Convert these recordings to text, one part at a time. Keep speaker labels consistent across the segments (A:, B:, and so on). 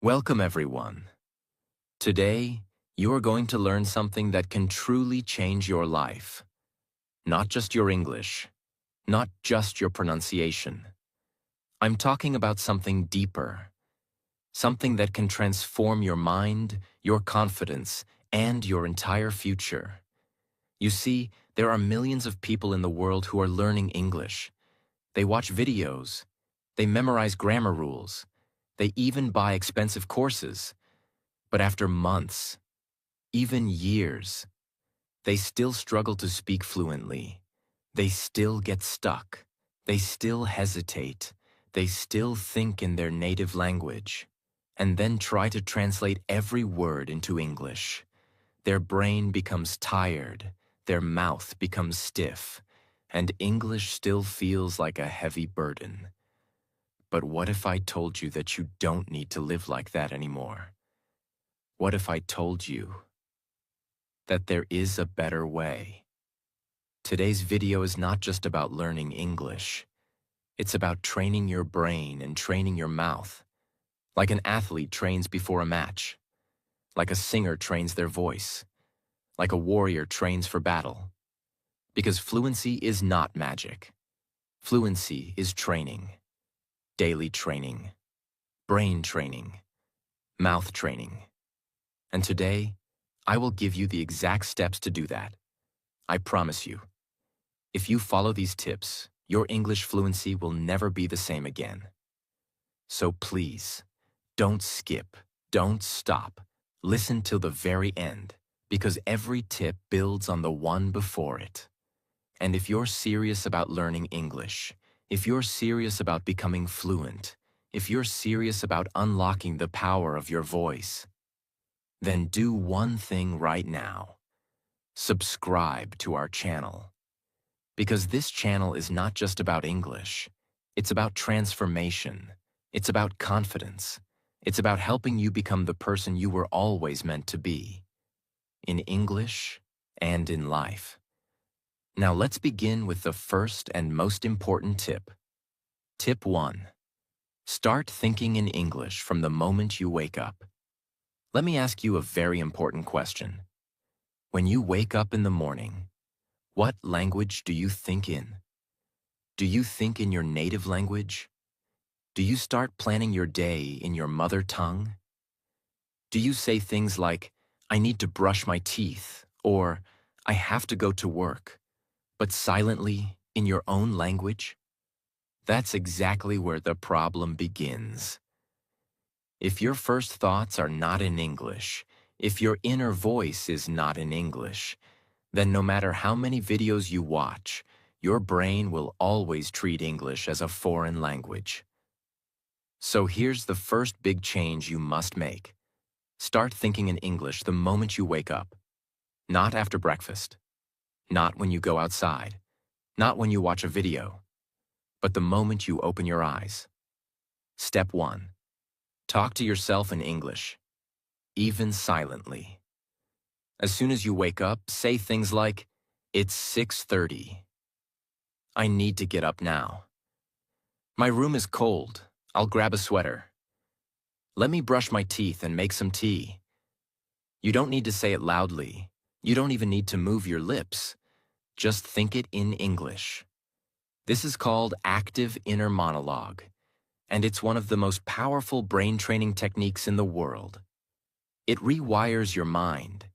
A: Welcome, everyone. Today, you are going to learn something that can truly change your life. Not just your English, not just your pronunciation. I'm talking about something deeper, something that can transform your mind, your confidence, and your entire future. You see, there are millions of people in the world who are learning English. They watch videos, they memorize grammar rules, they even buy expensive courses. But after months, even years, they still struggle to speak fluently. They still get stuck. They still hesitate. They still think in their native language, and then try to translate every word into English. Their brain becomes tired. Their mouth becomes stiff, and English still feels like a heavy burden. But what if I told you that you don't need to live like that anymore? What if I told you that there is a better way? Today's video is not just about learning English. It's about training your brain and training your mouth, like an athlete trains before a match, like a singer trains their voice, like a warrior trains for battle. Because fluency is not magic. Fluency is training, daily training, brain training, mouth training. And today, I will give you the exact steps to do that. I promise you. If you follow these tips, your English fluency will never be the same again. So please, don't skip, don't stop. Listen till the very end, because every tip builds on the one before it. And if you're serious about learning English, if you're serious about becoming fluent, if you're serious about unlocking the power of your voice, then do one thing right now. Subscribe to our channel. Because this channel is not just about English. It's about transformation. It's about confidence. It's about helping you become the person you were always meant to be, in English and in life. Now let's begin with the first and most important tip. Tip 1. Start thinking in English from the moment you wake up. Let me ask you a very important question. When you wake up in the morning, what language do you think in? Do you think in your native language? Do you start planning your day in your mother tongue? Do you say things like, I need to brush my teeth, or I have to go to work, but silently in your own language? That's exactly where the problem begins. If your first thoughts are not in English, if your inner voice is not in English, then no matter how many videos you watch, your brain will always treat English as a foreign language. So here's the first big change you must make. Start thinking in English the moment you wake up. Not after breakfast. Not when you go outside. Not when you watch a video. But the moment you open your eyes. Step 1. Talk to yourself in English, even silently. As soon as you wake up, say things like, it's 6:30. I need to get up now. My room is cold. I'll grab a sweater. Let me brush my teeth and make some tea. You don't need to say it loudly. You don't even need to move your lips. Just think it in English. This is called active inner monologue, and it's one of the most powerful brain training techniques in the world. It rewires your mind.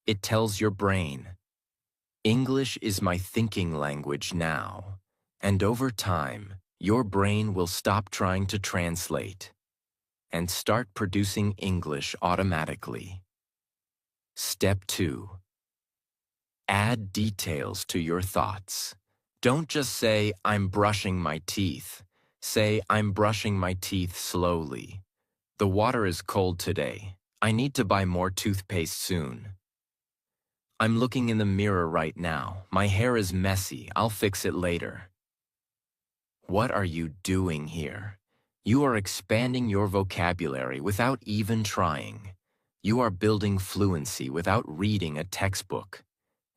A: It tells your brain, English is my thinking language now, and over time, your brain will stop trying to translate and start producing English automatically. Step 2. Add details to your thoughts. Don't just say, I'm brushing my teeth. Say, I'm brushing my teeth slowly. The water is cold today. I need to buy more toothpaste soon. I'm looking in the mirror right now. My hair is messy. I'll fix it later. What are you doing here? You are expanding your vocabulary without even trying. You are building fluency without reading a textbook.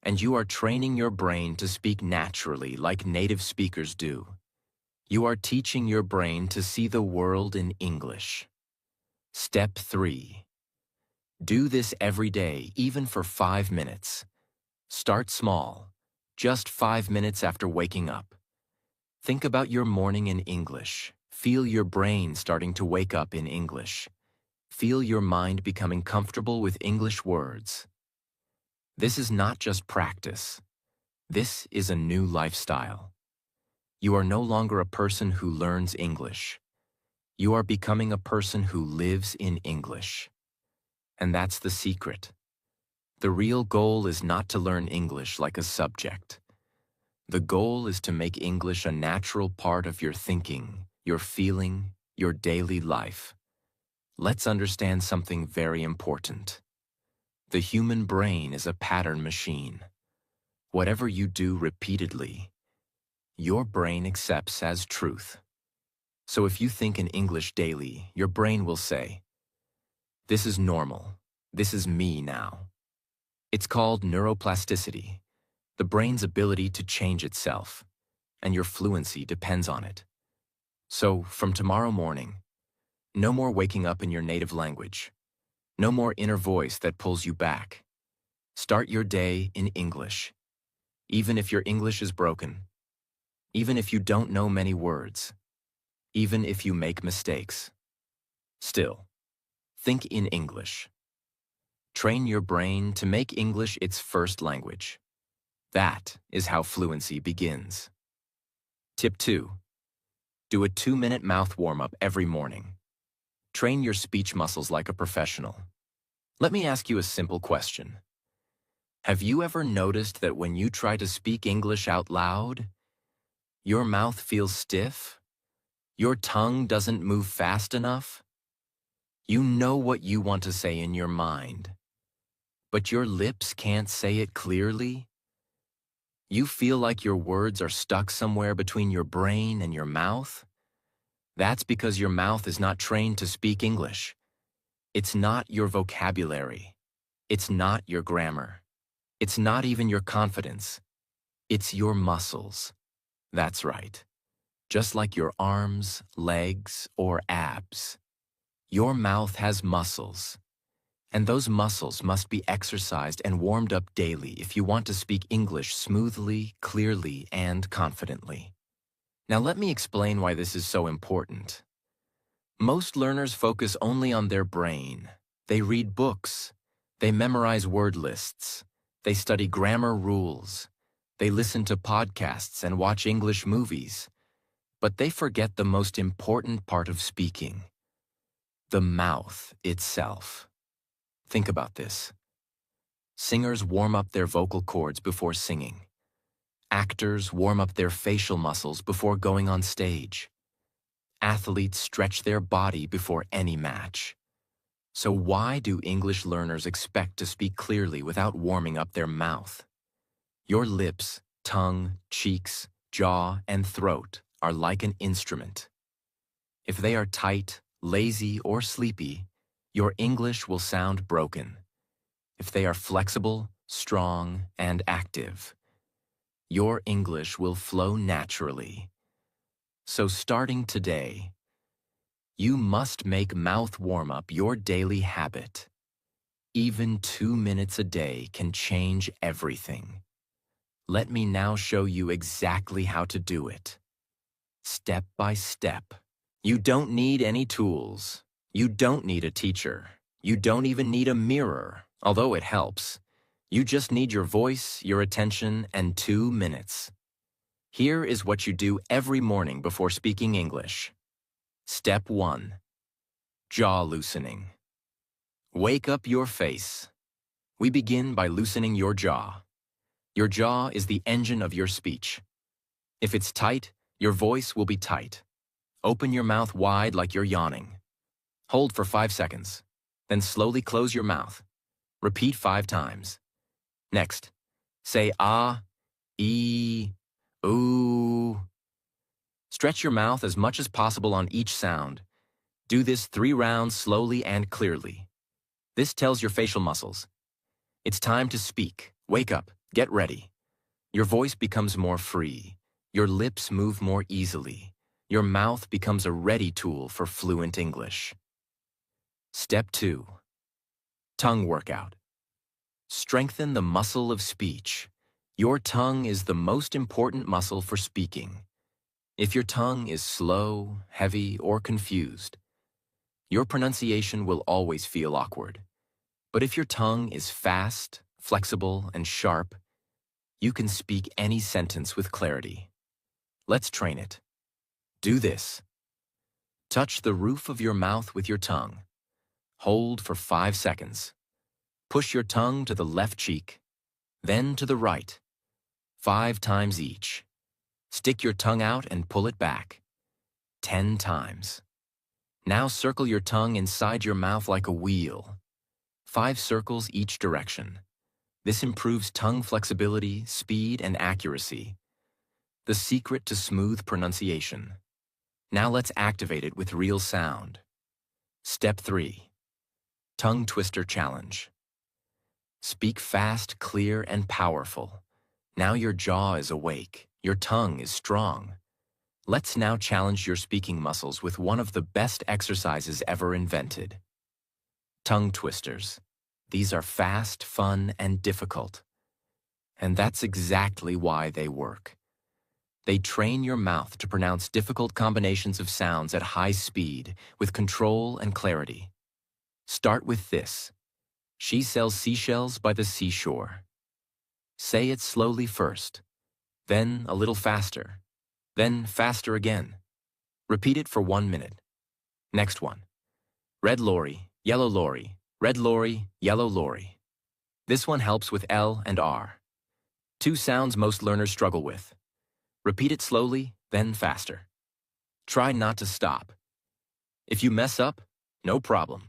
A: And you are training your brain to speak naturally like native speakers do. You are teaching your brain to see the world in English. Step 3. Do this every day, even for 5 minutes. Start small, just 5 minutes after waking up. Think about your morning in English. Feel your brain starting to wake up in English. Feel your mind becoming comfortable with English words. This is not just practice. This is a new lifestyle. You are no longer a person who learns English. You are becoming a person who lives in English. And that's the secret. The real goal is not to learn English like a subject. The goal is to make English a natural part of your thinking, your feeling, your daily life. Let's understand something very important. The human brain is a pattern machine. Whatever you do repeatedly, your brain accepts as truth. So if you think in English daily, your brain will say, "This is normal. This is me now." It's called neuroplasticity, the brain's ability to change itself, and your fluency depends on it. So, from tomorrow morning, no more waking up in your native language. No more inner voice that pulls you back. Start your day in English. Even if your English is broken. Even if you don't know many words. Even if you make mistakes. Still, think in English. Train your brain to make English its first language. That is how fluency begins. Tip 2. Do a 2-minute mouth warm-up every morning. Train your speech muscles like a professional. Let me ask you a simple question. Have you ever noticed that when you try to speak English out loud, your mouth feels stiff? Your tongue doesn't move fast enough? You know what you want to say in your mind, but your lips can't say it clearly? You feel like your words are stuck somewhere between your brain and your mouth? That's because your mouth is not trained to speak English. It's not your vocabulary. It's not your grammar. It's not even your confidence. It's your muscles. That's right. Just like your arms, legs, or abs. Your mouth has muscles. And those muscles must be exercised and warmed up daily if you want to speak English smoothly, clearly, and confidently. Now let me explain why this is so important. Most learners focus only on their brain. They read books. They memorize word lists. They study grammar rules. They listen to podcasts and watch English movies. But they forget the most important part of speaking: the mouth itself. Think about this. Singers warm up their vocal cords before singing. Actors warm up their facial muscles before going on stage. Athletes stretch their body before any match. So why do English learners expect to speak clearly without warming up their mouth? Your lips, tongue, cheeks, jaw, and throat are like an instrument. If they are tight, lazy, or sleepy, your English will sound broken. If they are flexible, strong, and active, your English will flow naturally. So starting today, you must make mouth warm-up your daily habit. Even 2 minutes a day can change everything. Let me now show you exactly how to do it. Step by step. You don't need any tools. You don't need a teacher. You don't even need a mirror, although it helps. You just need your voice, your attention, and 2 minutes. Here is what you do every morning before speaking English. Step 1. Jaw loosening. Wake up your face. We begin by loosening your jaw. Your jaw is the engine of your speech. If it's tight, your voice will be tight. Open your mouth wide like you're yawning. Hold for 5 seconds. Then slowly close your mouth. Repeat 5 times. Next, say ah, ee, ooh. Stretch your mouth as much as possible on each sound. Do this 3 rounds slowly and clearly. This tells your facial muscles. It's time to speak. Wake up. Get ready. Your voice becomes more free. Your lips move more easily. Your mouth becomes a ready tool for fluent English. Step 2. Tongue workout. Strengthen the muscle of speech. Your tongue is the most important muscle for speaking. If your tongue is slow, heavy, or confused, your pronunciation will always feel awkward. But if your tongue is fast, flexible, and sharp, you can speak any sentence with clarity. Let's train it. Do this. Touch the roof of your mouth with your tongue. Hold for 5 seconds. Push your tongue to the left cheek, then to the right, 5 times each. Stick your tongue out and pull it back, 10 times. Now circle your tongue inside your mouth like a wheel, 5 circles each direction. This improves tongue flexibility, speed, and accuracy. The secret to smooth pronunciation. Now let's activate it with real sound. Step 3. Tongue Twister Challenge. Speak fast, clear, and powerful. Now your jaw is awake, your tongue is strong. Let's now challenge your speaking muscles with one of the best exercises ever invented. Tongue twisters. These are fast, fun, and difficult. And that's exactly why they work. They train your mouth to pronounce difficult combinations of sounds at high speed with control and clarity. Start with this. She sells seashells by the seashore. Say it slowly first, then a little faster, then faster again. Repeat it for 1 minute. Next one. Red lorry, yellow lorry, red lorry, yellow lorry. This one helps with L and R. 2 sounds most learners struggle with. Repeat it slowly, then faster. Try not to stop. If you mess up, no problem.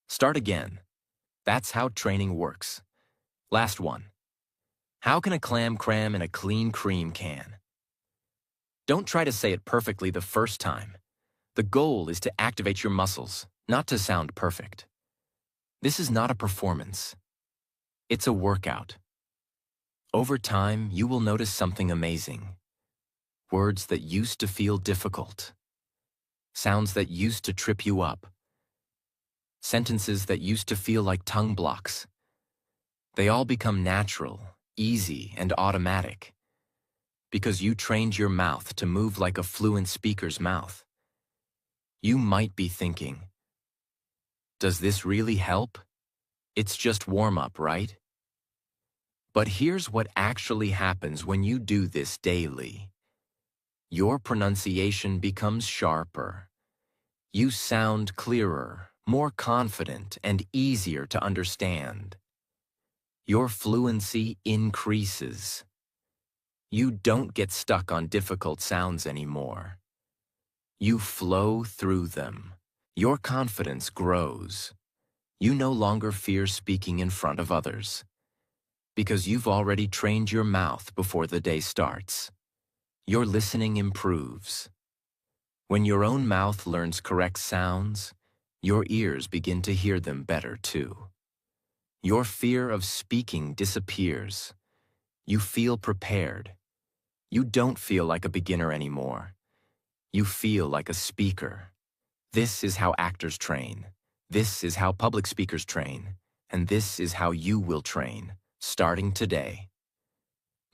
A: Start again. That's how training works. Last one. How can a clam cram in a clean cream can? Don't try to say it perfectly the first time. The goal is to activate your muscles, not to sound perfect. This is not a performance. It's a workout. Over time, you will notice something amazing. Words that used to feel difficult. Sounds that used to trip you up. Sentences that used to feel like tongue blocks. They all become natural, easy, and automatic. Because you trained your mouth to move like a fluent speaker's mouth. You might be thinking, does this really help? It's just warm-up, right? But here's what actually happens when you do this daily. Your pronunciation becomes sharper. You sound clearer, more confident, and easier to understand. Your fluency increases. You don't get stuck on difficult sounds anymore. You flow through them. Your confidence grows. You no longer fear speaking in front of others, because you've already trained your mouth before the day starts. Your listening improves. When your own mouth learns correct sounds, your ears begin to hear them better too. Your fear of speaking disappears. You feel prepared. You don't feel like a beginner anymore. You feel like a speaker. This is how actors train. This is how public speakers train. And this is how you will train, starting today.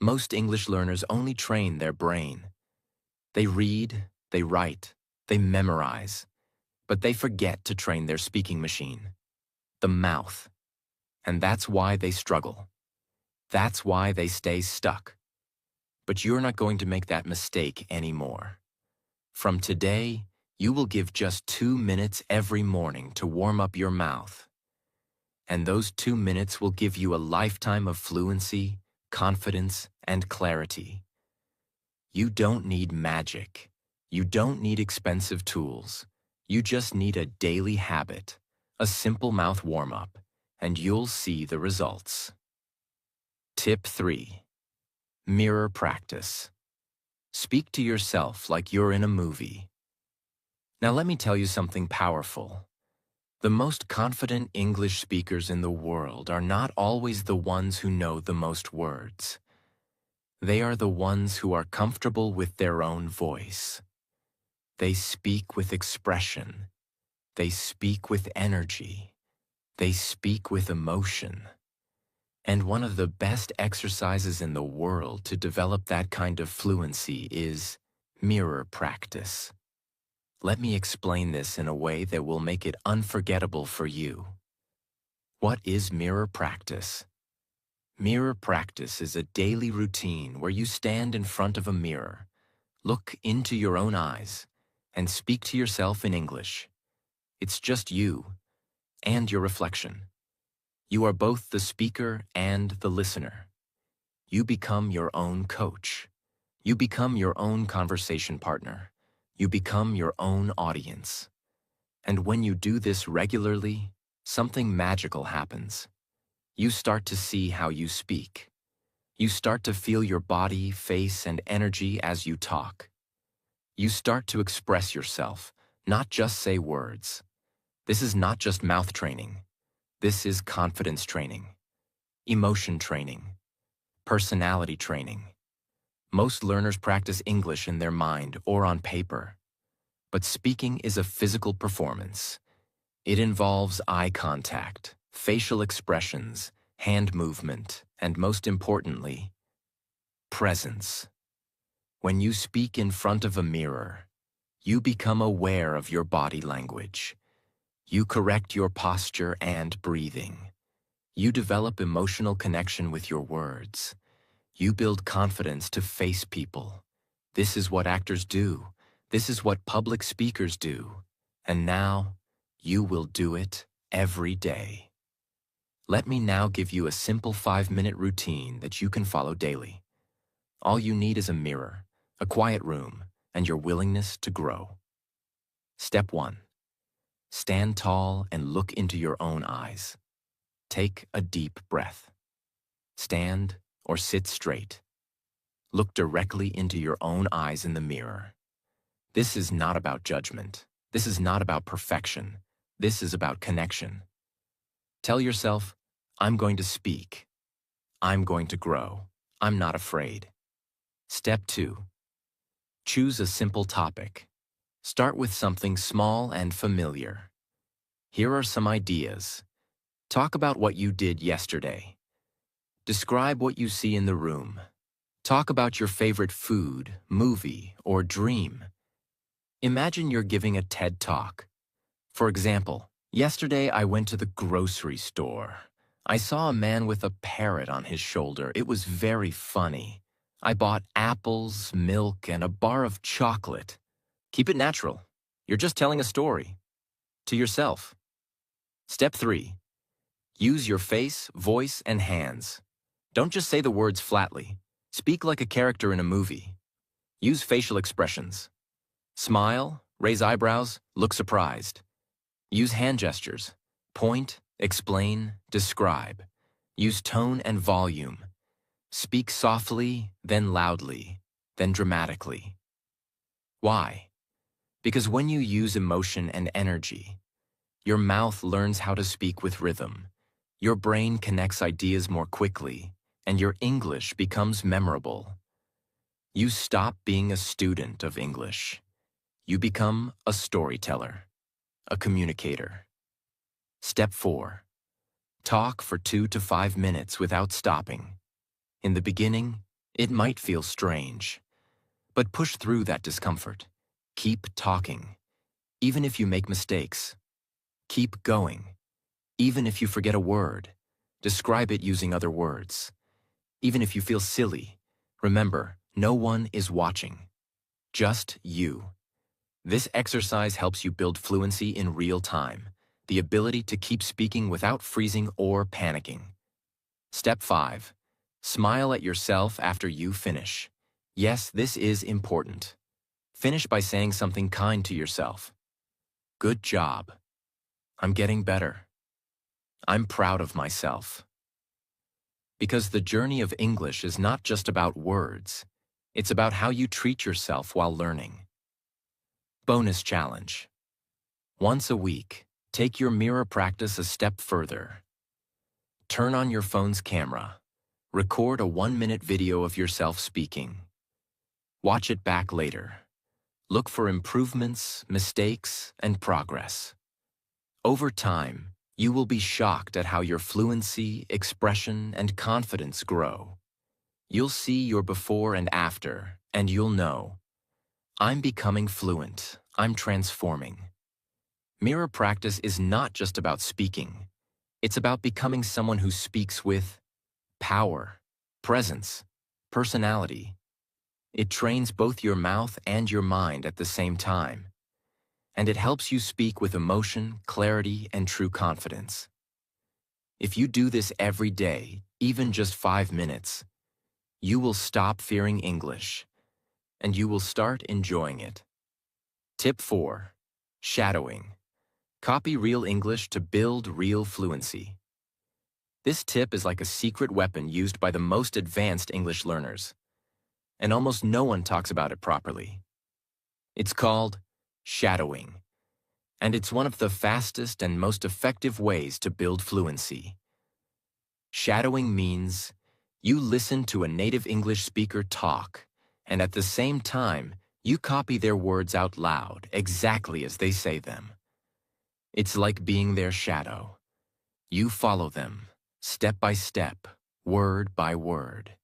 A: Most English learners only train their brain. They read, they write, they memorize, but they forget to train their speaking machine, the mouth. And that's why they struggle. That's why they stay stuck. But you're not going to make that mistake anymore. From today, you will give just 2 minutes every morning to warm up your mouth. And those 2 minutes will give you a lifetime of fluency, confidence, and clarity. You don't need magic. You don't need expensive tools. You just need a daily habit, a simple mouth warm-up, and you'll see the results. Tip 3. Mirror practice. Speak to yourself like you're in a movie. Now let me tell you something powerful. The most confident English speakers in the world are not always the ones who know the most words. They are the ones who are comfortable with their own voice. They speak with expression. They speak with energy. They speak with emotion. And one of the best exercises in the world to develop that kind of fluency is mirror practice. Let me explain this in a way that will make it unforgettable for you. What is mirror practice? Mirror practice is a daily routine where you stand in front of a mirror, look into your own eyes, and speak to yourself in English. It's just you and your reflection. You are both the speaker and the listener. You become your own coach. You become your own conversation partner. You become your own audience. And when you do this regularly, something magical happens. You start to see how you speak. You start to feel your body, face, and energy as you talk. You start to express yourself, not just say words. This is not just mouth training. This is confidence training, emotion training, personality training. Most learners practice English in their mind or on paper. But speaking is a physical performance. It involves eye contact, facial expressions, hand movement, and most importantly, presence. When you speak in front of a mirror, you become aware of your body language. You correct your posture and breathing. You develop emotional connection with your words. You build confidence to face people. This is what actors do. This is what public speakers do. And now, you will do it every day. Let me now give you a simple 5-minute routine that you can follow daily. All you need is a mirror, a quiet room, and your willingness to grow. Step 1. Stand tall and look into your own eyes. Take a deep breath. Stand or sit straight. Look directly into your own eyes in the mirror. This is not about judgment. This is not about perfection. This is about connection. Tell yourself, I'm going to speak. I'm going to grow. I'm not afraid. Step 2. Choose a simple topic. Start with something small and familiar. Here are some ideas. Talk about what you did yesterday. Describe what you see in the room. Talk about your favorite food, movie, or dream. Imagine you're giving a TED Talk. For example, yesterday I went to the grocery store. I saw a man with a parrot on his shoulder. It was very funny. I bought apples, milk, and a bar of chocolate. Keep it natural. You're just telling a story. To yourself. Step 3. Use your face, voice, and hands. Don't just say the words flatly. Speak like a character in a movie. Use facial expressions. Smile, raise eyebrows, look surprised. Use hand gestures. Point, explain, describe. Use tone and volume. Speak softly, then loudly, then dramatically. Why? Because when you use emotion and energy, your mouth learns how to speak with rhythm. Your brain connects ideas more quickly, and your English becomes memorable. You stop being a student of English. You become a storyteller, a communicator. Step 4. Talk for 2 to 5 minutes without stopping. In the beginning, it might feel strange, but push through that discomfort. Keep talking, even if you make mistakes. Keep going, even if you forget a word. Describe it using other words. Even if you feel silly, remember, no one is watching. Just you. This exercise helps you build fluency in real time, the ability to keep speaking without freezing or panicking. Step 5. Smile at yourself after you finish. Yes, this is important. Finish by saying something kind to yourself. Good job. I'm getting better. I'm proud of myself. Because the journey of English is not just about words. It's about how you treat yourself while learning. Bonus challenge. Once a week, take your mirror practice a step further. Turn on your phone's camera. Record a 1-minute video of yourself speaking. Watch it back later. Look for improvements, mistakes, and progress. Over time, you will be shocked at how your fluency, expression, and confidence grow. You'll see your before and after, and you'll know, I'm becoming fluent. I'm transforming. Mirror practice is not just about speaking. It's about becoming someone who speaks with power, presence, personality. It trains both your mouth and your mind at the same time, and it helps you speak with emotion, clarity, and true confidence. If you do this every day, even just 5 minutes, you will stop fearing English, and you will start enjoying it. Tip 4. Shadowing. Copy real English to build real fluency. This tip is like a secret weapon used by the most advanced English learners, and almost no one talks about it properly. It's called shadowing, and it's one of the fastest and most effective ways to build fluency. Shadowing means you listen to a native English speaker talk, and at the same time, you copy their words out loud exactly as they say them. It's like being their shadow. You follow them, step by step, word by word.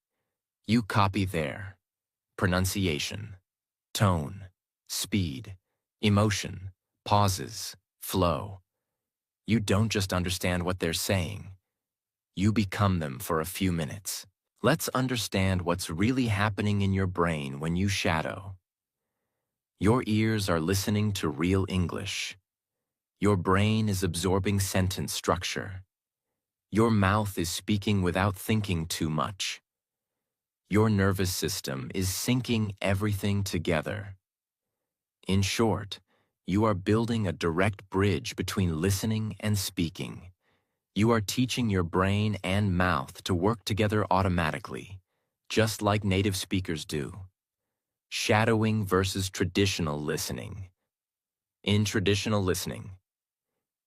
A: You copy their pronunciation, tone, speed, emotion, pauses, flow. You don't just understand what they're saying. You become them for a few minutes. Let's understand what's really happening in your brain when you shadow. Your ears are listening to real English. Your brain is absorbing sentence structure. Your mouth is speaking without thinking too much. Your nervous system is syncing everything together. In short, you are building a direct bridge between listening and speaking. You are teaching your brain and mouth to work together automatically, just like native speakers do. Shadowing versus traditional listening. In traditional listening,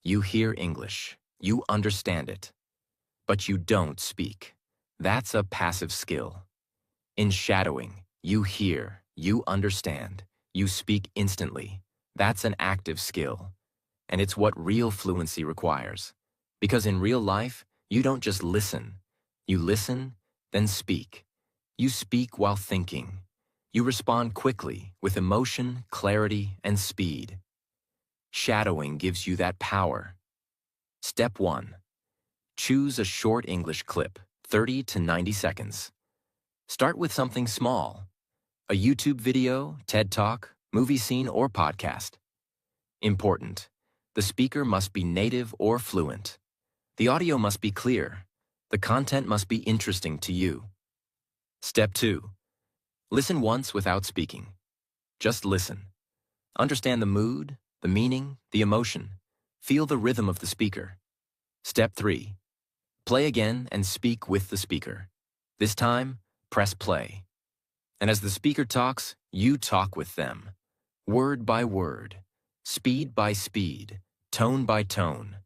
A: you hear English, you understand it, but you don't speak. That's a passive skill. In shadowing, you hear, you understand, you speak instantly. That's an active skill, and it's what real fluency requires. Because in real life, you don't just listen. You listen, then speak. You speak while thinking. You respond quickly with emotion, clarity, and speed. Shadowing gives you that power. Step 1. Choose a short English clip, 30 to 90 seconds. Start with something small. A YouTube video, TED Talk, movie scene, or podcast. Important. The speaker must be native or fluent. The audio must be clear. The content must be interesting to you. Step 2. Listen once without speaking. Just listen. Understand the mood, the meaning, the emotion. Feel the rhythm of the speaker. Step 3. Play again and speak with the speaker. This time, press play. And as the speaker talks, you talk with them. Word by word, speed by speed, tone by tone.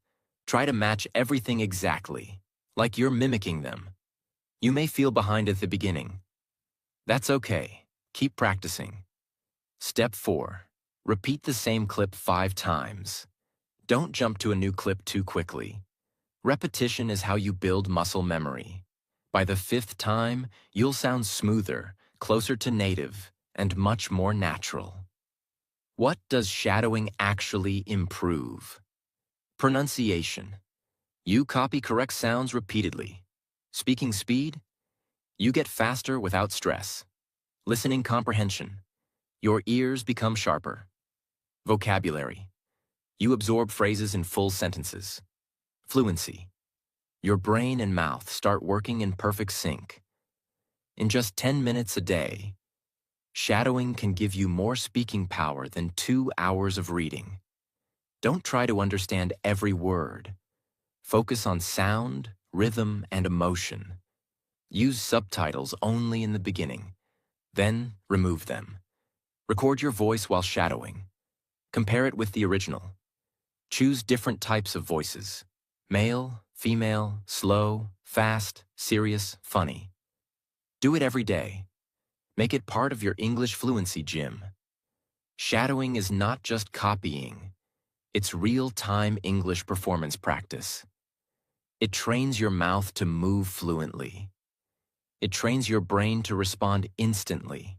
A: Try to match everything exactly, like you're mimicking them. You may feel behind at the beginning. That's okay. Keep practicing. Step 4. Repeat the same clip 5 times. Don't jump to a new clip too quickly. Repetition is how you build muscle memory. By the 5th time, you'll sound smoother, closer to native, and much more natural. What does shadowing actually improve? Pronunciation. You copy correct sounds repeatedly. Speaking speed. You get faster without stress. Listening comprehension. Your ears become sharper. Vocabulary. You absorb phrases in full sentences. Fluency. Your brain and mouth start working in perfect sync. In just 10 minutes a day, shadowing can give you more speaking power than 2 hours of reading. Don't try to understand every word. Focus on sound, rhythm, and emotion. Use subtitles only in the beginning. Then remove them. Record your voice while shadowing. Compare it with the original. Choose different types of voices. Male, female, slow, fast, serious, funny. Do it every day. Make it part of your English fluency gym. Shadowing is not just copying. It's real-time English performance practice. It trains your mouth to move fluently. It trains your brain to respond instantly.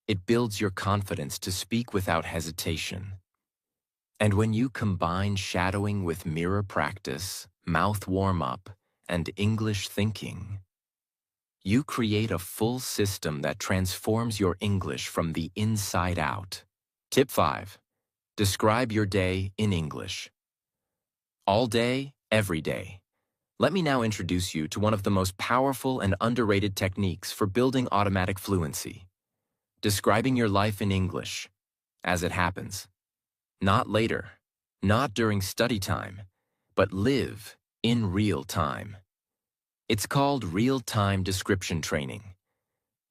A: It builds your confidence to speak without hesitation. And when you combine shadowing with mirror practice, mouth warm-up, and English thinking, you create a full system that transforms your English from the inside out. Tip 5. Describe your day in English. All day, every day. Let me now introduce you to one of the most powerful and underrated techniques for building automatic fluency. Describing your life in English, as it happens. Not later, not during study time, but live in real time. It's called real-time description training.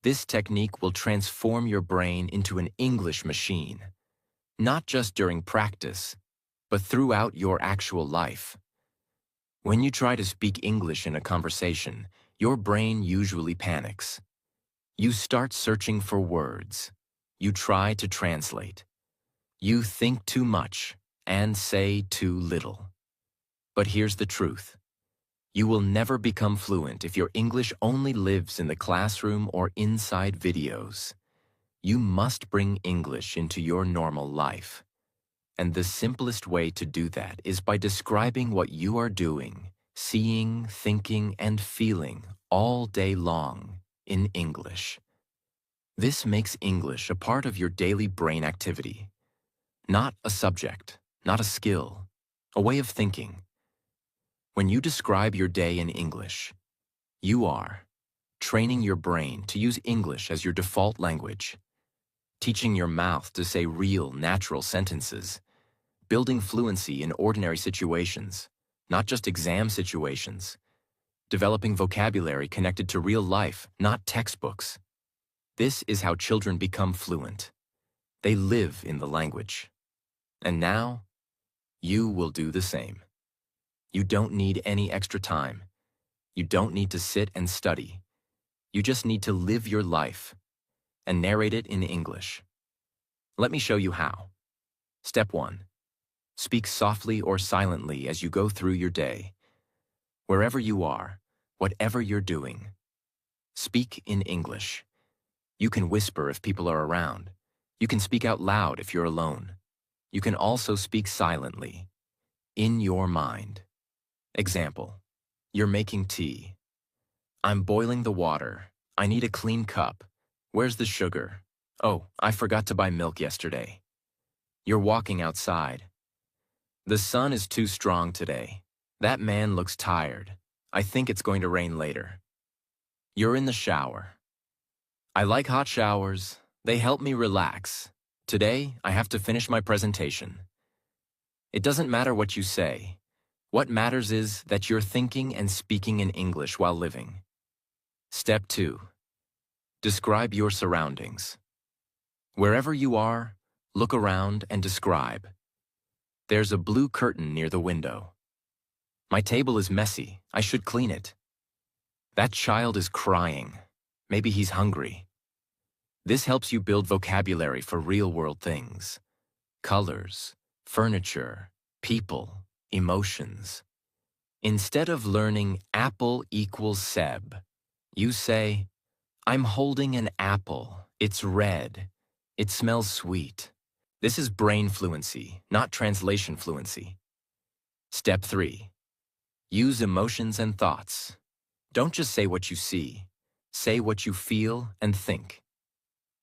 A: This technique will transform your brain into an English machine, not just during practice, but throughout your actual life. When you try to speak English in a conversation, your brain usually panics. You start searching for words. You try to translate. You think too much and say too little. But here's the truth. You will never become fluent if your English only lives in the classroom or inside videos. You must bring English into your normal life. And the simplest way to do that is by describing what you are doing, seeing, thinking, and feeling all day long in English. This makes English a part of your daily brain activity. Not a subject, not a skill, a way of thinking. When you describe your day in English, you are training your brain to use English as your default language, teaching your mouth to say real, natural sentences, building fluency in ordinary situations, not just exam situations, developing vocabulary connected to real life, not textbooks. This is how children become fluent. They live in the language. And now, you will do the same. You don't need any extra time. You don't need to sit and study. You just need to live your life and narrate it in English. Let me show you how. Step 1. Speak softly or silently as you go through your day. Wherever you are, whatever you're doing, speak in English. You can whisper if people are around. You can speak out loud if you're alone. You can also speak silently, in your mind. Example, you're making tea. I'm boiling the water. I need a clean cup. Where's the sugar? Oh, I forgot to buy milk yesterday. You're walking outside. The sun is too strong today. That man looks tired. I think it's going to rain later. You're in the shower. I like hot showers. They help me relax. Today, I have to finish my presentation. It doesn't matter what you say. What matters is that you're thinking and speaking in English while living. Step 2. Describe your surroundings. Wherever you are, look around and describe. There's a blue curtain near the window. My table is messy. I should clean it. That child is crying. Maybe he's hungry. This helps you build vocabulary for real-world things. Colors, furniture, people, emotions. Instead of learning apple equals Seb, you say, I'm holding an apple. It's red. It smells sweet. This is brain fluency, not translation fluency. Step 3. Use emotions and thoughts. Don't just say what you see. Say what you feel and think.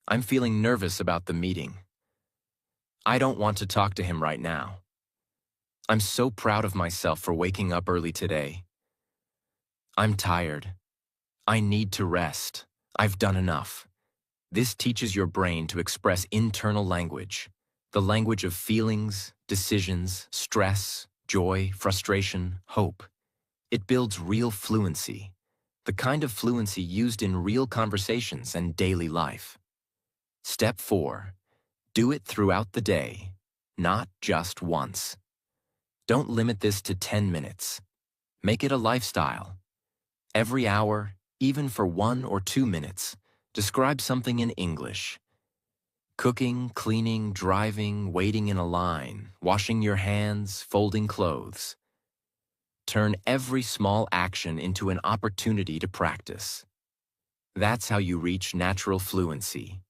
A: I'm feeling nervous about the meeting. I don't want to talk to him right now. I'm so proud of myself for waking up early today. I'm tired. I need to rest. I've done enough. This teaches your brain to express internal language, the language of feelings, decisions, stress, joy, frustration, hope. It builds real fluency, the kind of fluency used in real conversations and daily life. Step 4. Do it throughout the day, not just once. Don't limit this to 10 minutes. Make it a lifestyle. Every hour, even for 1 or 2 minutes, describe something in English. Cooking, cleaning, driving, waiting in a line, washing your hands, folding clothes. Turn every small action into an opportunity to practice. That's how you reach natural fluency,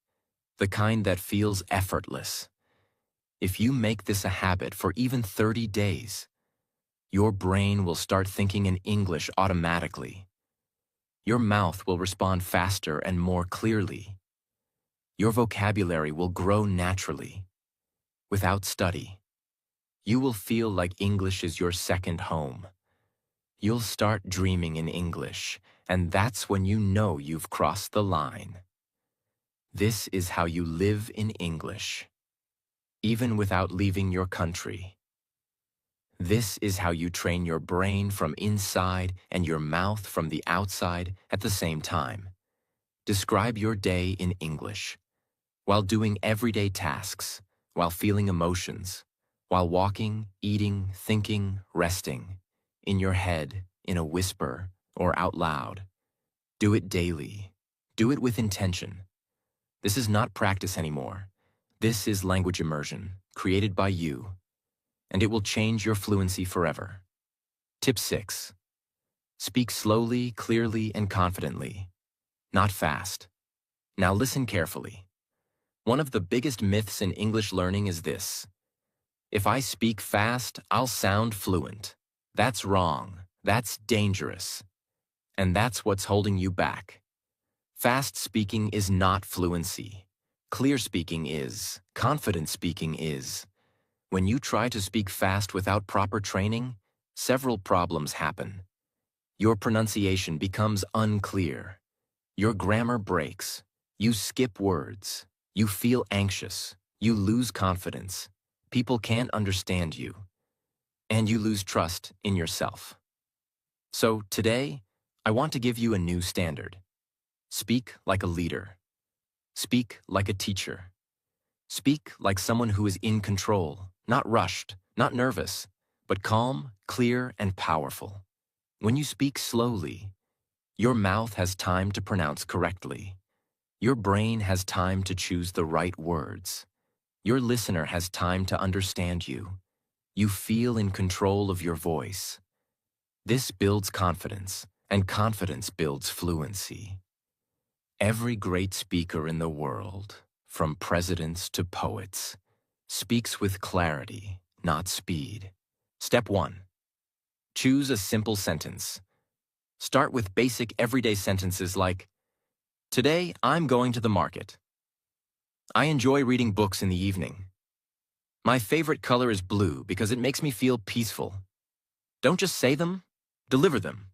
A: the kind that feels effortless. If you make this a habit for even 30 days, your brain will start thinking in English automatically. Your mouth will respond faster and more clearly. Your vocabulary will grow naturally. Without study, you will feel like English is your second home. You'll start dreaming in English, and that's when you know you've crossed the line. This is how you live in English, even without leaving your country. This is how you train your brain from inside and your mouth from the outside at the same time. Describe your day in English, while doing everyday tasks, while feeling emotions, while walking, eating, thinking, resting, in your head, in a whisper, or out loud. Do it daily. Do it with intention. This is not practice anymore. This is language immersion, created by you, and it will change your fluency forever. Tip 6. Speak slowly, clearly, and confidently, not fast. Now listen carefully. One of the biggest myths in English learning is this: if I speak fast, I'll sound fluent. That's wrong. That's dangerous. And that's what's holding you back. Fast speaking is not fluency. Clear speaking is. Confident speaking is. When you try to speak fast without proper training, several problems happen. Your pronunciation becomes unclear. Your grammar breaks. You skip words. You feel anxious. You lose confidence. People can't understand you. And you lose trust in yourself. So today, I want to give you a new standard. Speak like a leader. Speak like a teacher. Speak like someone who is in control, not rushed, not nervous, but calm, clear, and powerful. When you speak slowly, your mouth has time to pronounce correctly. Your brain has time to choose the right words. Your listener has time to understand you. You feel in control of your voice. This builds confidence, and confidence builds fluency. Every great speaker in the world, from presidents to poets, speaks with clarity, not speed. Step 1. Choose a simple sentence. Start with basic everyday sentences like, "Today, I'm going to the market. I enjoy reading books in the evening. My favorite color is blue because it makes me feel peaceful." Don't just say them, deliver them.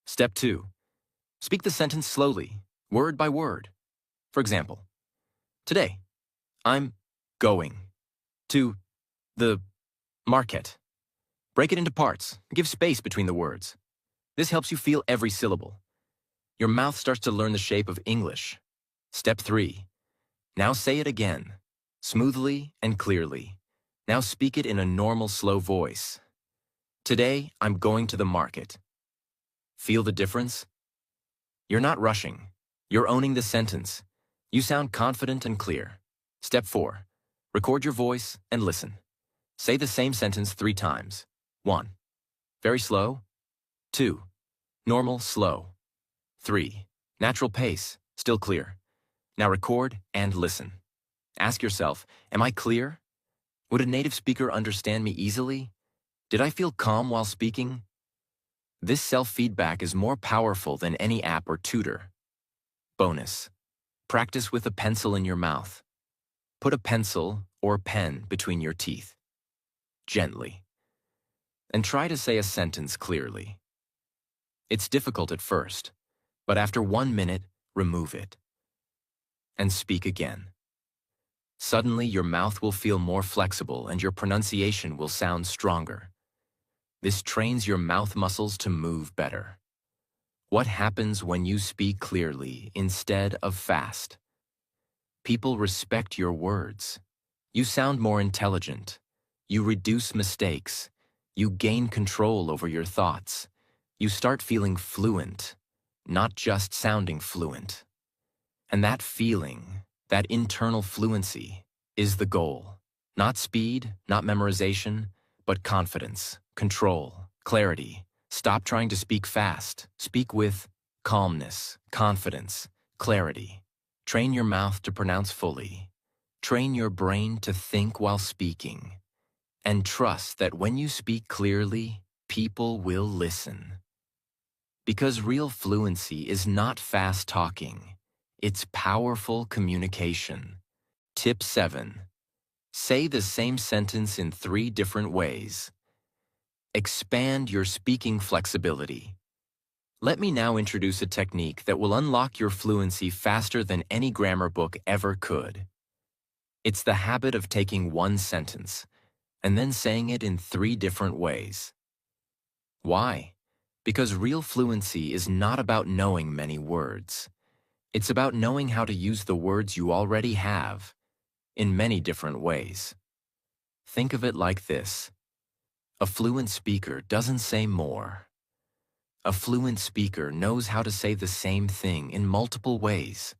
A: Step 2. Speak the sentence slowly, word by word. For example, "Today, I'm going to the market." Break it into parts. Give space between the words. This helps you feel every syllable. Your mouth starts to learn the shape of English. Step 3. Now say it again, smoothly and clearly. Now speak it in a normal, slow voice. "Today, I'm going to the market." Feel the difference? You're not rushing. You're owning the sentence. You sound confident and clear. Step 4. Record your voice and listen. Say the same sentence 3 times. 1. Very slow. 2. Normal, slow. 3. Natural pace, still clear. Now record and listen. Ask yourself, am I clear? Would a native speaker understand me easily? Did I feel calm while speaking? This self-feedback is more powerful than any app or tutor. Bonus. Practice with a pencil in your mouth. Put a pencil or pen between your teeth. Gently. And try to say a sentence clearly. It's difficult at first, but after 1 minute, remove it. And speak again. Suddenly, your mouth will feel more flexible and your pronunciation will sound stronger. This trains your mouth muscles to move better. What happens when you speak clearly instead of fast? People respect your words. You sound more intelligent. You reduce mistakes. You gain control over your thoughts. You start feeling fluent, not just sounding fluent. And that feeling, That internal fluency is the goal. Not speed, not memorization, but confidence, control, clarity. Stop trying to speak fast. Speak with calmness, confidence, clarity. Train your mouth to pronounce fully. Train your brain to think while speaking. And trust that when you speak clearly, people will listen. Because real fluency is not fast talking. It's powerful communication. Tip 7. Say the same sentence in 3 different ways. Expand your speaking flexibility. Let me now introduce a technique that will unlock your fluency faster than any grammar book ever could. It's the habit of taking one sentence and then saying it in 3 different ways. Why? Because real fluency is not about knowing many words. It's about knowing how to use the words you already have in many different ways. Think of it like this. A fluent speaker doesn't say more. A fluent speaker knows how to say the same thing in multiple ways.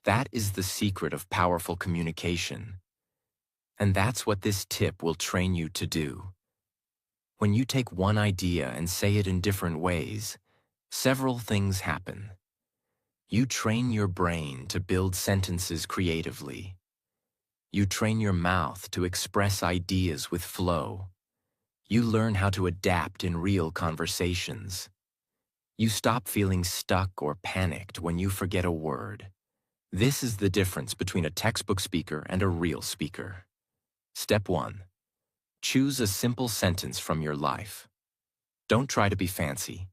A: That is the secret of powerful communication. And that's what this tip will train you to do. When you take one idea and say it in different ways, several things happen. You train your brain to build sentences creatively. You train your mouth to express ideas with flow. You learn how to adapt in real conversations. You stop feeling stuck or panicked when you forget a word. This is the difference between a textbook speaker and a real speaker. Step 1. Choose a simple sentence from your life. Don't try to be fancy.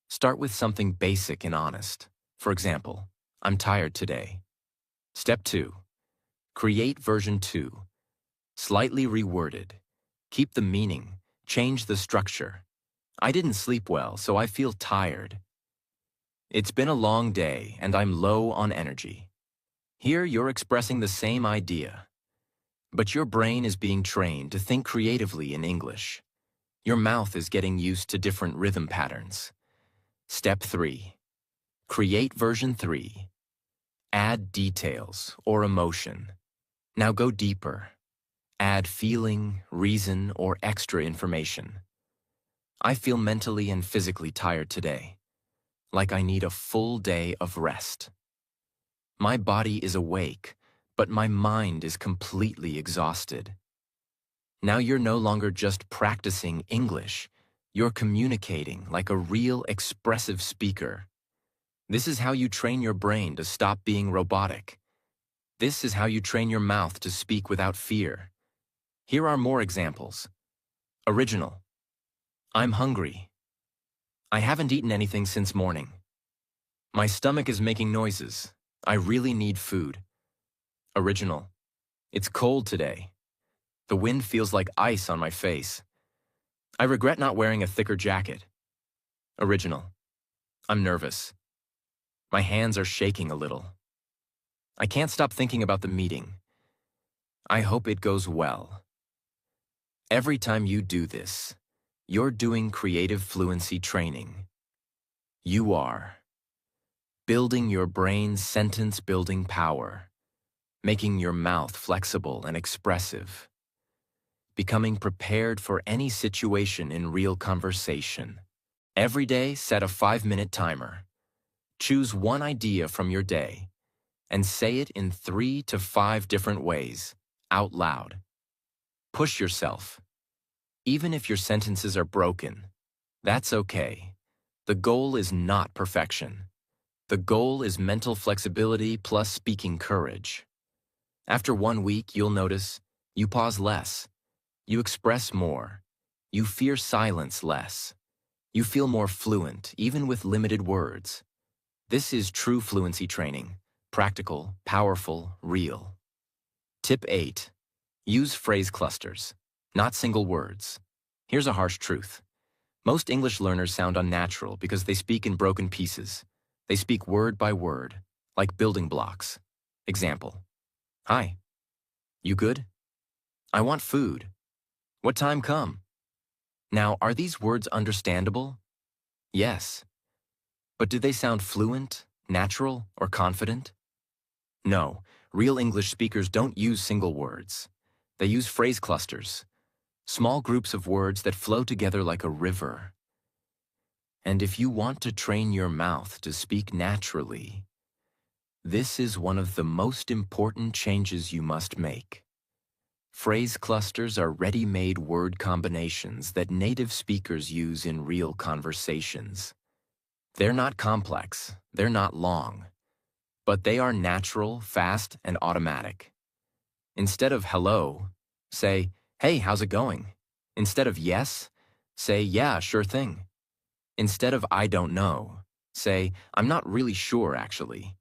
A: Start with something basic and honest. For example, I'm tired today. Step 2. Create version 2. Slightly reworded. Keep the meaning. Change the structure. I didn't sleep well, so I feel tired. It's been a long day, and I'm low on energy. Here you're expressing the same idea. But your brain is being trained to think creatively in English. Your mouth is getting used to different rhythm patterns. Step 3. Create version 3. Add details or emotion. Now go deeper. Add feeling, reason, or extra information. I feel mentally and physically tired today, like I need a full day of rest. My body is awake, but my mind is completely exhausted. Now you're no longer just practicing English, you're communicating like a real expressive speaker. This is how you train your brain to stop being robotic. This is how you train your mouth to speak without fear. Here are more examples. Original. I'm hungry. I haven't eaten anything since morning. My stomach is making noises. I really need food. Original. It's cold today. The wind feels like ice on my face. I regret not wearing a thicker jacket. Original. I'm nervous. My hands are shaking a little. I can't stop thinking about the meeting. I hope it goes well. Every time you do this, you're doing creative fluency training. You are building your brain's sentence-building power, making your mouth flexible and expressive, becoming prepared for any situation in real conversation. Every day, set a 5-minute timer. Choose one idea from your day and say it in 3 to 5 different ways, out loud. Push yourself. Even if your sentences are broken, that's okay. The goal is not perfection. The goal is mental flexibility plus speaking courage. After 1 week, you'll notice you pause less. You express more. You fear silence less. You feel more fluent, even with limited words. This is true fluency training. Practical, powerful, real. Tip 8. Use phrase clusters, not single words. Here's a harsh truth. Most English learners sound unnatural because they speak in broken pieces. They speak word by word, like building blocks. Example. Hi. You good? I want food. What time come? Now, are these words understandable? Yes. But do they sound fluent, natural, or confident? No. Real English speakers don't use single words. They use phrase clusters, small groups of words that flow together like a river. And if you want to train your mouth to speak naturally, this is one of the most important changes you must make. Phrase clusters are ready-made word combinations that native speakers use in real conversations. They're not complex, they're not long, but they are natural, fast, and automatic. Instead of hello, say, hey, how's it going? Instead of yes, say, yeah, sure thing. Instead of I don't know, say, I'm not really sure actually.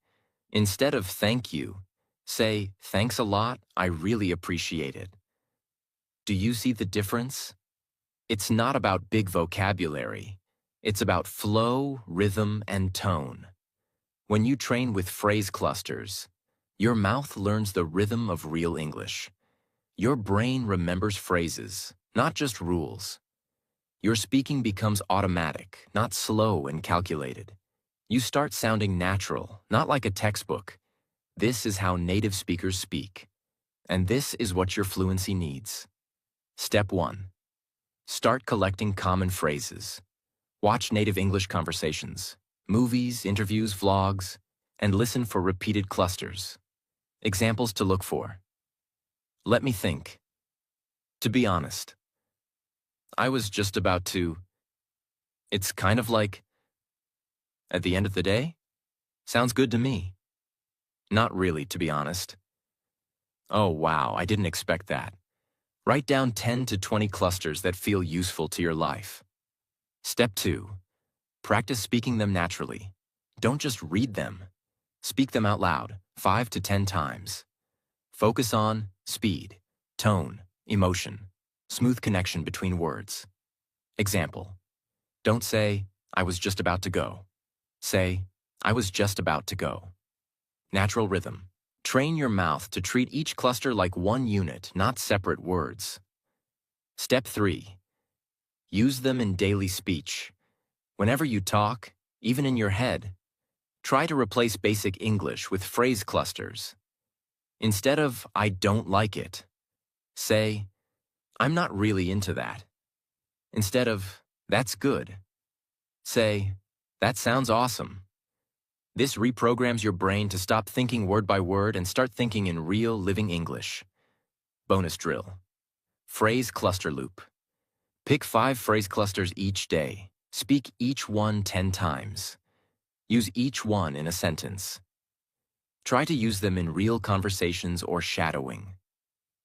A: Instead of thank you, say, thanks a lot, I really appreciate it. Do you see the difference? It's not about big vocabulary. It's about flow, rhythm, and tone. When you train with phrase clusters, your mouth learns the rhythm of real English. Your brain remembers phrases, not just rules. Your speaking becomes automatic, not slow and calculated. You start sounding natural, not like a textbook. This is how native speakers speak. And this is what your fluency needs. Step 1. Start collecting common phrases. Watch native English conversations, movies, interviews, vlogs, and listen for repeated clusters. Examples to look for. Let me think. To be honest, I was just about to. It's kind of like, at the end of the day? Sounds good to me. Not really, to be honest. Oh wow, I didn't expect that. Write down 10 to 20 clusters that feel useful to your life. Step 2. Practice speaking them naturally. Don't just read them. Speak them out loud, 5 to 10 times. Focus on speed, tone, emotion, smooth connection between words. Example. Don't say, I was just about to go. Say, I was just about to go. Natural rhythm. Train your mouth to treat each cluster like one unit, not separate words. Step 3. Use them in daily speech. Whenever you talk, even in your head, try to replace basic English with phrase clusters. Instead of, I don't like it, say, I'm not really into that. Instead of, that's good, say, that sounds awesome. This reprograms your brain to stop thinking word by word and start thinking in real, living English. Bonus drill. Phrase cluster loop. Pick 5 phrase clusters each day. Speak each one 10 times. Use each one in a sentence. Try to use them in real conversations or shadowing.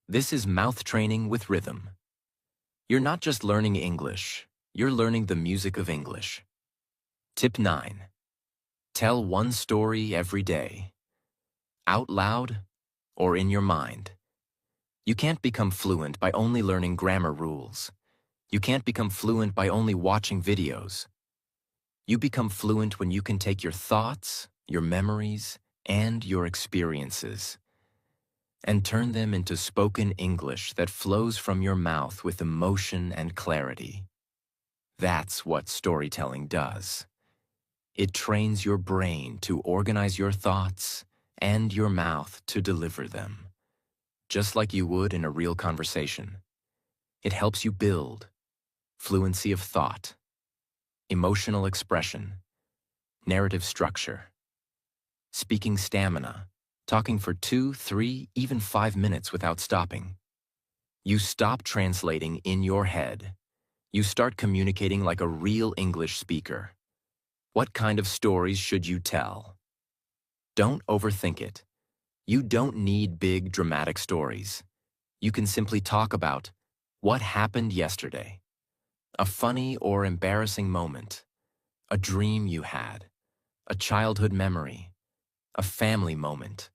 A: This is mouth training with rhythm. You're not just learning English, you're learning the music of English. Tip 9. Tell one story every day. Out loud or in your mind. You can't become fluent by only learning grammar rules. You can't become fluent by only watching videos. You become fluent when you can take your thoughts, your memories, and your experiences and turn them into spoken English that flows from your mouth with emotion and clarity. That's what storytelling does. It trains your brain to organize your thoughts and your mouth to deliver them, just like you would in a real conversation. It helps you build fluency of thought, emotional expression, narrative structure, speaking stamina, talking for 2, 3, even 5 minutes without stopping. You stop translating in your head. You start communicating like a real English speaker. What kind of stories should you tell? Don't overthink it. You don't need big, dramatic stories. You can simply talk about what happened yesterday, a funny or embarrassing moment, a dream you had, a childhood memory, a family moment,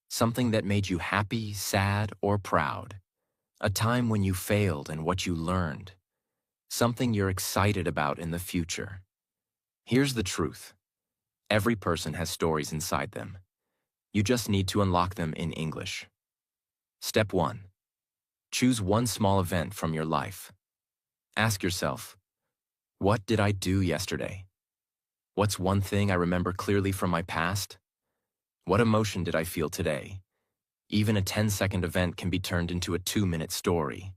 A: something that made you happy, sad, or proud, a time when you failed and what you learned, something you're excited about in the future. Here's the truth. Every person has stories inside them. You just need to unlock them in English. Step 1. Choose one small event from your life. Ask yourself, what did I do yesterday? What's one thing I remember clearly from my past? What emotion did I feel today? Even a 10-second event can be turned into a 2-minute story.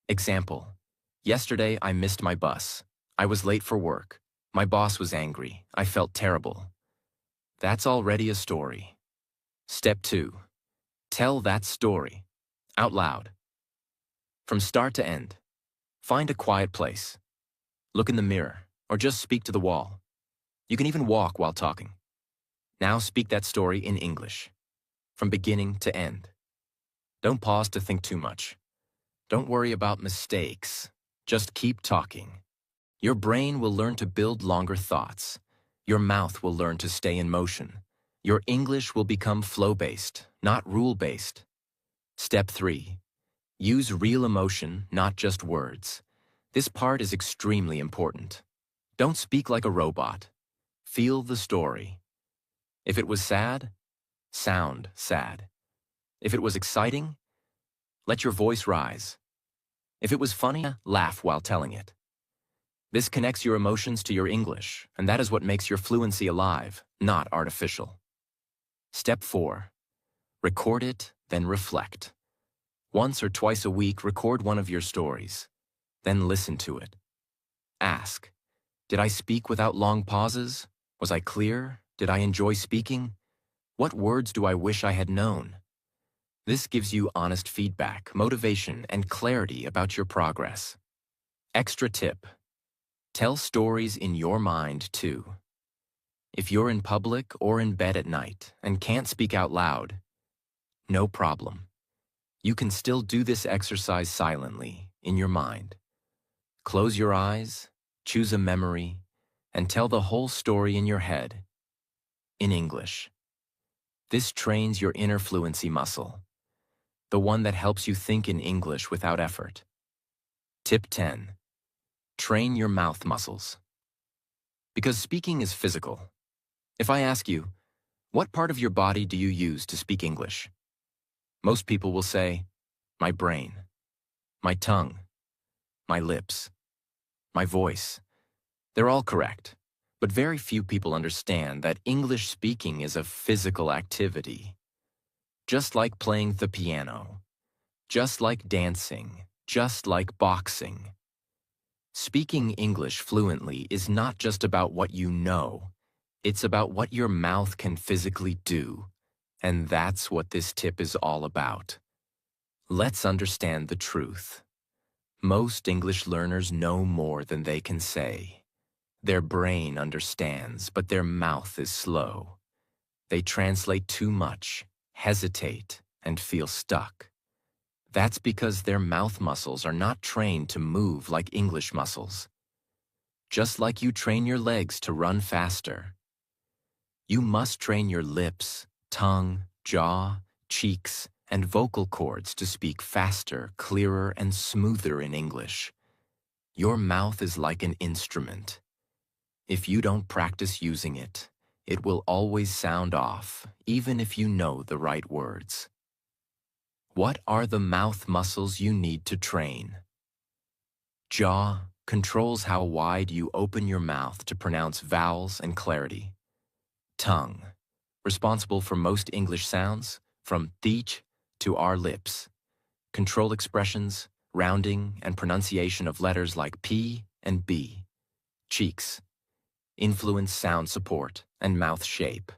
A: Example: yesterday I missed my bus. I was late for work. My boss was angry. I felt terrible. That's already a story. Step 2. Tell that story out loud. From start to end. Find a quiet place. Look in the mirror, or just speak to the wall. You can even walk while talking. Now speak that story in English, from beginning to end. Don't pause to think too much. Don't worry about mistakes. Just keep talking. Your brain will learn to build longer thoughts. Your mouth will learn to stay in motion. Your English will become flow-based, not rule-based. Step 3. Use real emotion, not just words. This part is extremely important. Don't speak like a robot. Feel the story. If it was sad, sound sad. If it was exciting, let your voice rise. If it was funny, laugh while telling it. This connects your emotions to your English, and that is what makes your fluency alive, not artificial. Step 4. Record it, then reflect. Once or twice a week, record one of your stories. Then listen to it. Ask, did I speak without long pauses? Was I clear? Did I enjoy speaking? What words do I wish I had known? This gives you honest feedback, motivation, and clarity about your progress. Extra tip: tell stories in your mind too. If you're in public or in bed at night and can't speak out loud, no problem. You can still do this exercise silently, in your mind. Close your eyes, choose a memory, and tell the whole story in your head, in English. This trains your inner fluency muscle, the one that helps you think in English without effort. Tip 10. Train your mouth muscles. Because speaking is physical. If I ask you, what part of your body do you use to speak English? Most people will say, my brain, my tongue, my lips, my voice. They're all correct, but very few people understand that English speaking is a physical activity. Just like playing the piano, just like dancing, just like boxing. Speaking English fluently is not just about what you know, it's about what your mouth can physically do. And that's what this tip is all about. Let's understand the truth. Most English learners know more than they can say. Their brain understands, but their mouth is slow. They translate too much, hesitate, and feel stuck. That's because their mouth muscles are not trained to move like English muscles. Just like you train your legs to run faster, you must train your lips, tongue, jaw, cheeks, and vocal cords to speak faster, clearer, and smoother in English. Your mouth is like an instrument. If you don't practice using it, it will always sound off, even if you know the right words. What are the mouth muscles you need to train? Jaw controls how wide you open your mouth to pronounce vowels and clarity. Tongue, responsible for most English sounds, from th to our lips. Control expressions, rounding, and pronunciation of letters like P and B. Cheeks, influence sound support and mouth shape.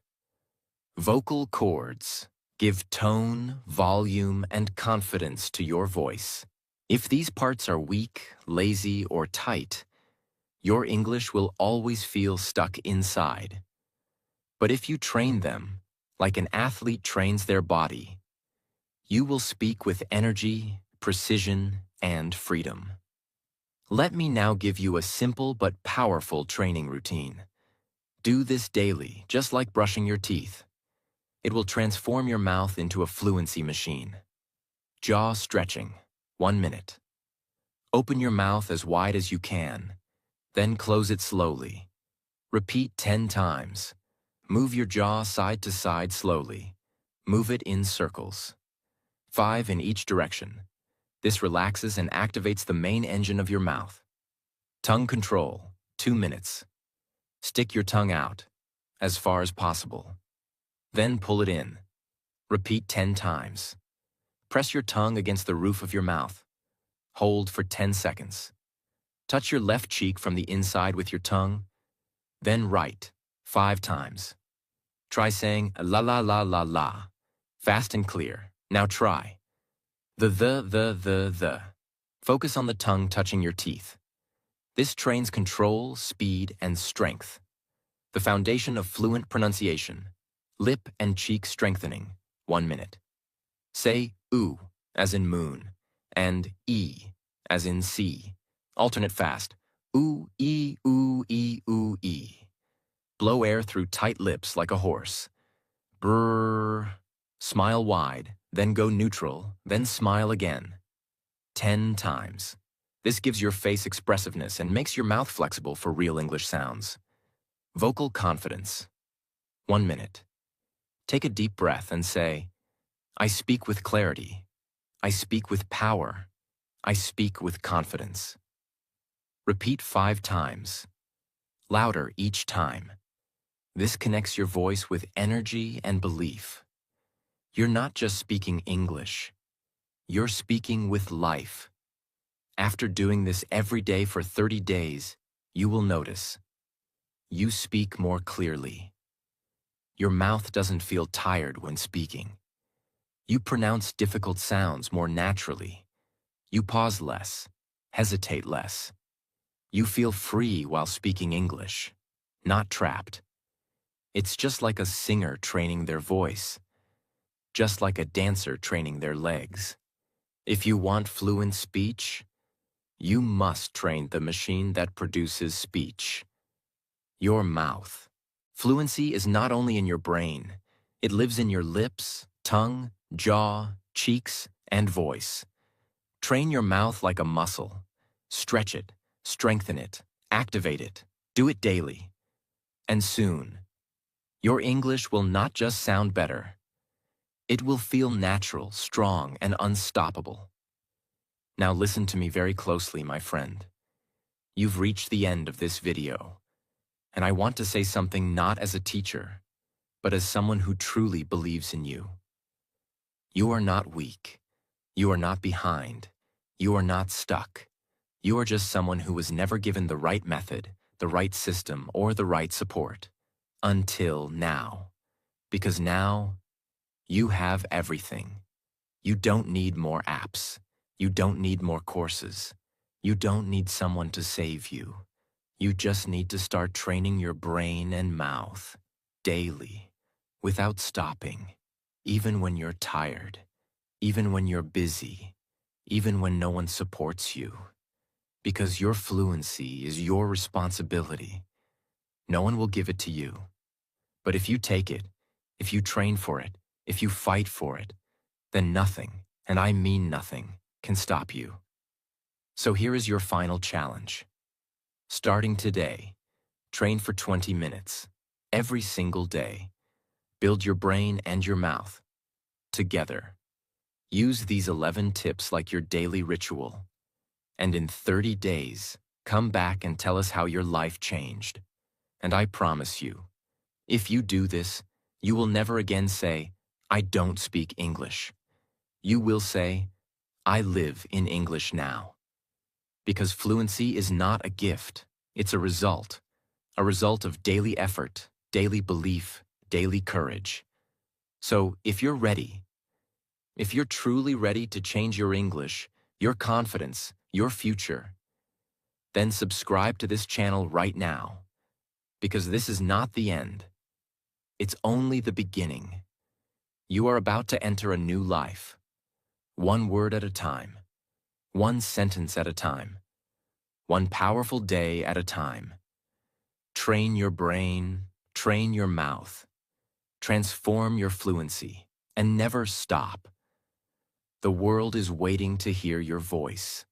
A: Vocal cords give tone, volume, and confidence to your voice. If these parts are weak, lazy, or tight, your English will always feel stuck inside. But if you train them, like an athlete trains their body, you will speak with energy, precision, and freedom. Let me now give you a simple but powerful training routine. Do this daily, just like brushing your teeth. It will transform your mouth into a fluency machine. Jaw stretching, 1 minute. Open your mouth as wide as you can, then close it slowly. Repeat 10 times. Move your jaw side to side slowly. Move it in circles. 5 in each direction. This relaxes and activates the main engine of your mouth. Tongue control, 2 minutes. Stick your tongue out, as far as possible. Then pull it in. Repeat 10 times. Press your tongue against the roof of your mouth. Hold for 10 seconds. Touch your left cheek from the inside with your tongue, then right, 5 times. Try saying la la la la la, fast and clear. Now try. The. Focus on the tongue touching your teeth. This trains control, speed, and strength. The foundation of fluent pronunciation. Lip and cheek strengthening, 1 minute. Say oo, as in moon, and e, as in sea. Alternate fast. Ooh, e, ooh, e, ooh, e. Blow air through tight lips like a horse. Brrr. Smile wide, then go neutral, then smile again. 10 times. This gives your face expressiveness and makes your mouth flexible for real English sounds. Vocal confidence. 1 minute. Take a deep breath and say, I speak with clarity. I speak with power. I speak with confidence. Repeat 5 times. Louder each time. This connects your voice with energy and belief. You're not just speaking English. You're speaking with life. After doing this every day for 30 days, you will notice. You speak more clearly. Your mouth doesn't feel tired when speaking. You pronounce difficult sounds more naturally. You pause less, hesitate less. You feel free while speaking English, not trapped. It's just like a singer training their voice, just like a dancer training their legs. If you want fluent speech, you must train the machine that produces speech. Your mouth. Fluency is not only in your brain, it lives in your lips, tongue, jaw, cheeks, and voice. Train your mouth like a muscle. Stretch it, strengthen it, activate it. Do it daily. And soon, your English will not just sound better. It will feel natural, strong, and unstoppable. Now listen to me very closely, my friend. You've reached the end of this video, and I want to say something not as a teacher, but as someone who truly believes in you. You are not weak. You are not behind. You are not stuck. You are just someone who was never given the right method, the right system, or the right support. Until now. Because now, you have everything. You don't need more apps. You don't need more courses. You don't need someone to save you. You just need to start training your brain and mouth daily, without stopping, even when you're tired, even when you're busy, even when no one supports you. Because your fluency is your responsibility. No one will give it to you. But if you take it, if you train for it, if you fight for it, then nothing, and I mean nothing, can stop you. So here is your final challenge. Starting today, train for 20 minutes, every single day. Build your brain and your mouth together. Use these 11 tips like your daily ritual. And in 30 days, come back and tell us how your life changed. And I promise you, if you do this, you will never again say, I don't speak English. You will say, I live in English now. Because fluency is not a gift, it's a result of daily effort, daily belief, daily courage. So if you're ready, if you're truly ready to change your English, your confidence, your future, then subscribe to this channel right now. Because this is not the end. It's only the beginning. You are about to enter a new life. One word at a time. One sentence at a time. One powerful day at a time. Train your brain, train your mouth. Transform your fluency, and never stop. The world is waiting to hear your voice.